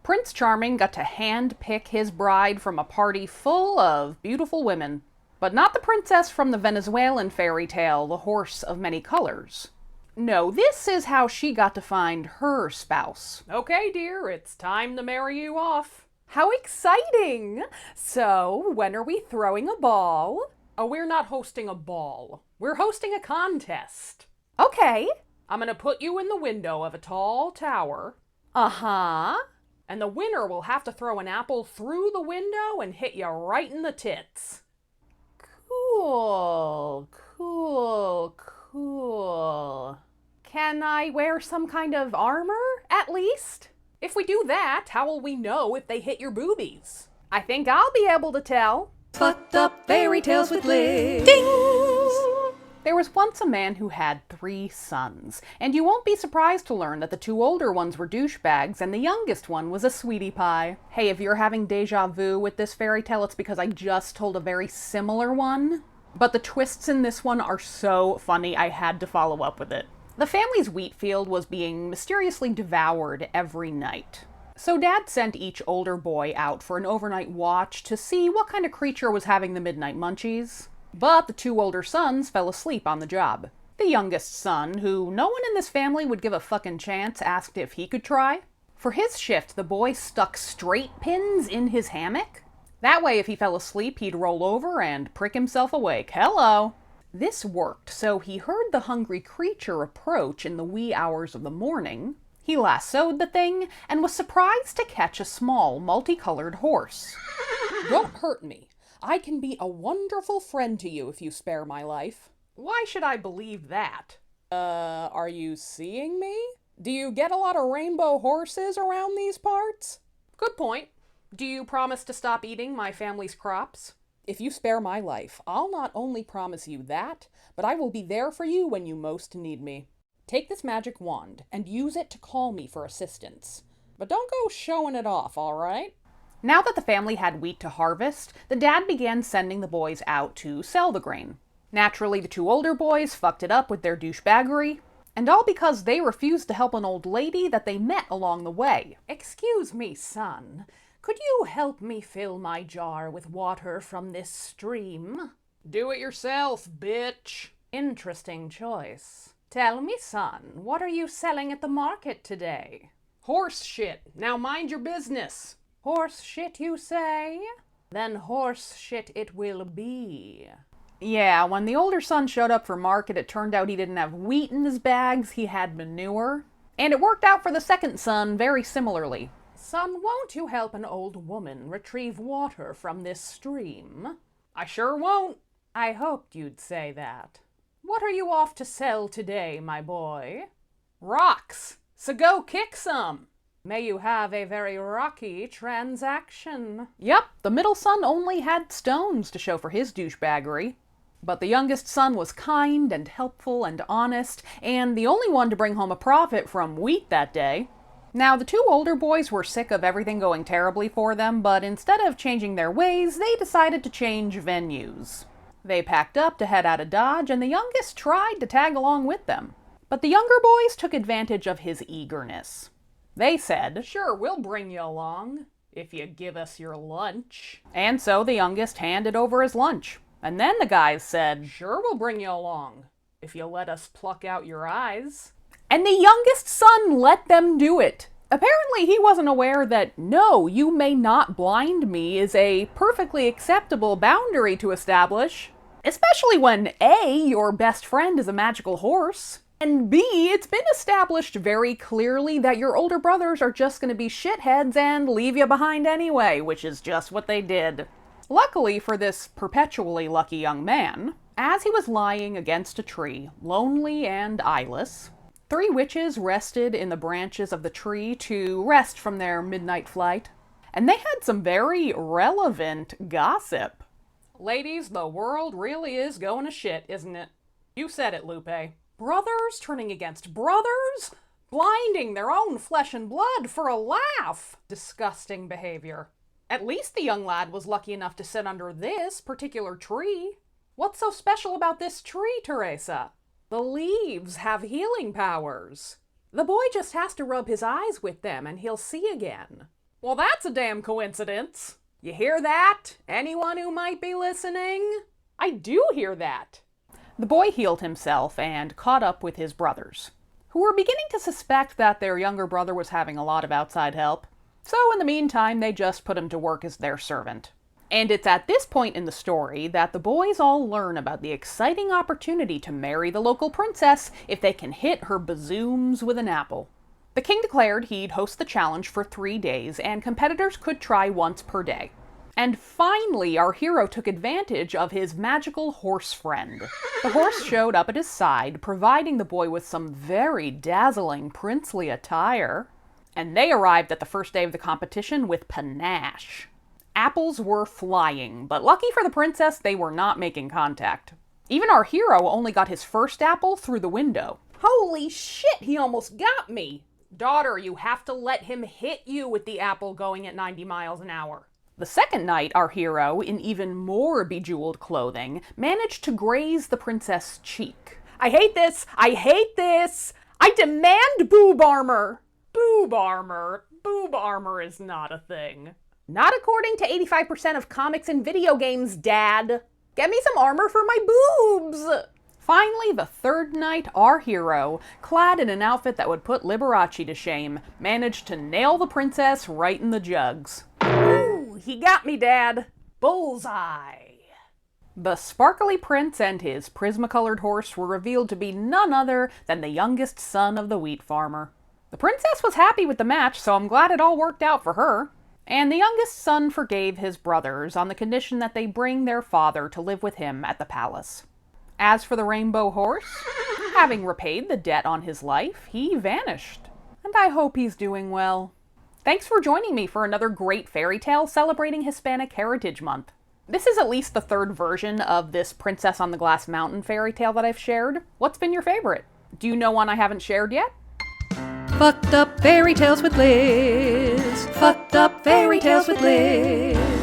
Prince Charming got to hand-pick his bride from a party full of beautiful women. But not the princess from the Venezuelan fairy tale, The Horse of Many Colors. No, this is how she got to find her spouse. Okay, dear, it's time to marry you off. How exciting! So, when are we throwing a ball? Oh, we're not hosting a ball. We're hosting a contest. Okay. I'm gonna put you in the window of a tall tower. Uh-huh. And the winner will have to throw an apple through the window and hit you right in the tits. Cool. Can I wear some kind of armor, at least? If we do that, how will we know if they hit your boobies? I think I'll be able to tell. Fucked up fairy tales with Liz. There was once a man who had 3 sons, and you won't be surprised to learn that the 2 older ones were douchebags and the youngest one was a sweetie pie. Hey, if you're having deja vu with this fairy tale, it's because I just told a very similar one. But the twists in this one are so funny, I had to follow up with it. The family's wheat field was being mysteriously devoured every night. So Dad sent each older boy out for an overnight watch to see what kind of creature was having the midnight munchies. But the 2 older sons fell asleep on the job. The youngest son, who no one in this family would give a fucking chance, asked if he could try. For his shift, the boy stuck straight pins in his hammock. That way, if he fell asleep, he'd roll over and prick himself awake. Hello! This worked, so he heard the hungry creature approach in the wee hours of the morning. He lassoed the thing and was surprised to catch a small, multicolored horse. Don't hurt me. I can be a wonderful friend to you if you spare my life. Why should I believe that? Are you seeing me? Do you get a lot of rainbow horses around these parts? Good point. Do you promise to stop eating my family's crops? If you spare my life, I'll not only promise you that, but I will be there for you when you most need me. Take this magic wand and use it to call me for assistance. But don't go showing it off, all right? Now that the family had wheat to harvest, the dad began sending the boys out to sell the grain. Naturally, the 2 older boys fucked it up with their douchebaggery, and all because they refused to help an old lady that they met along the way. Excuse me, son. Could you help me fill my jar with water from this stream? Do it yourself, bitch. Interesting choice. Tell me, son, what are you selling at the market today? Horse shit. Now mind your business. Horse shit, you say? Then horse shit it will be. Yeah, when the older son showed up for market, it turned out he didn't have wheat in his bags, he had manure. And it worked out for the second son very similarly. Son, won't you help an old woman retrieve water from this stream? I sure won't. I hoped you'd say that. What are you off to sell today, my boy? Rocks. So go kick some. May you have a very rocky transaction. Yep, the middle son only had stones to show for his douchebaggery. But the youngest son was kind and helpful and honest, and the only one to bring home a profit from wheat that day. Now, the 2 older boys were sick of everything going terribly for them, but instead of changing their ways, they decided to change venues. They packed up to head out of Dodge, and the youngest tried to tag along with them. But the younger boys took advantage of his eagerness. They said, "Sure, we'll bring you along, if you give us your lunch." And so the youngest handed over his lunch. And then the guys said, "Sure, we'll bring you along, if you let us pluck out your eyes." And the youngest son let them do it. Apparently he wasn't aware that, no, you may not blind me is a perfectly acceptable boundary to establish. Especially when A, your best friend is a magical horse, and B, it's been established very clearly that your older brothers are just going to be shitheads and leave you behind anyway, which is just what they did. Luckily for this perpetually lucky young man, as he was lying against a tree, lonely and eyeless, 3 witches rested in the branches of the tree to rest from their midnight flight, and they had some very relevant gossip. Ladies, the world really is going to shit, isn't it? You said it, Lupe. Brothers turning against brothers? Blinding their own flesh and blood for a laugh! Disgusting behavior. At least the young lad was lucky enough to sit under this particular tree. What's so special about this tree, Teresa? The leaves have healing powers. The boy just has to rub his eyes with them and he'll see again. Well, that's a damn coincidence. You hear that? Anyone who might be listening? I do hear that. The boy healed himself and caught up with his brothers, who were beginning to suspect that their younger brother was having a lot of outside help. So in the meantime, they just put him to work as their servant. And it's at this point in the story that the boys all learn about the exciting opportunity to marry the local princess if they can hit her bazooms with an apple. The king declared he'd host the challenge for 3 days, and competitors could try once per day. And finally, our hero took advantage of his magical horse friend. The horse showed up at his side, providing the boy with some very dazzling princely attire. And they arrived at the first day of the competition with panache. Apples were flying, but lucky for the princess, they were not making contact. Even our hero only got his first apple through the window. Holy shit, he almost got me! Daughter, you have to let him hit you with the apple going at 90 miles an hour. The second night, our hero, in even more bejeweled clothing, managed to graze the princess' cheek. I hate this! I hate this! I demand boob armor! Boob armor? Boob armor is not a thing. Not according to 85% of comics and video games, Dad. Get me some armor for my boobs! Finally, the third night, our hero, clad in an outfit that would put Liberace to shame, managed to nail the princess right in the jugs. Ooh, he got me, Dad. Bullseye. The sparkly prince and his prisma-colored horse were revealed to be none other than the youngest son of the wheat farmer. The princess was happy with the match, so I'm glad it all worked out for her. And the youngest son forgave his brothers on the condition that they bring their father to live with him at the palace. As for the rainbow horse, having repaid the debt on his life, he vanished. And I hope he's doing well. Thanks for joining me for another great fairy tale celebrating Hispanic Heritage Month. This is at least the third version of this Princess on the Glass Mountain fairy tale that I've shared. What's been your favorite? Do you know one I haven't shared yet? Fucked up fairy tales with Liz. Fucked up fairy tales with Liz.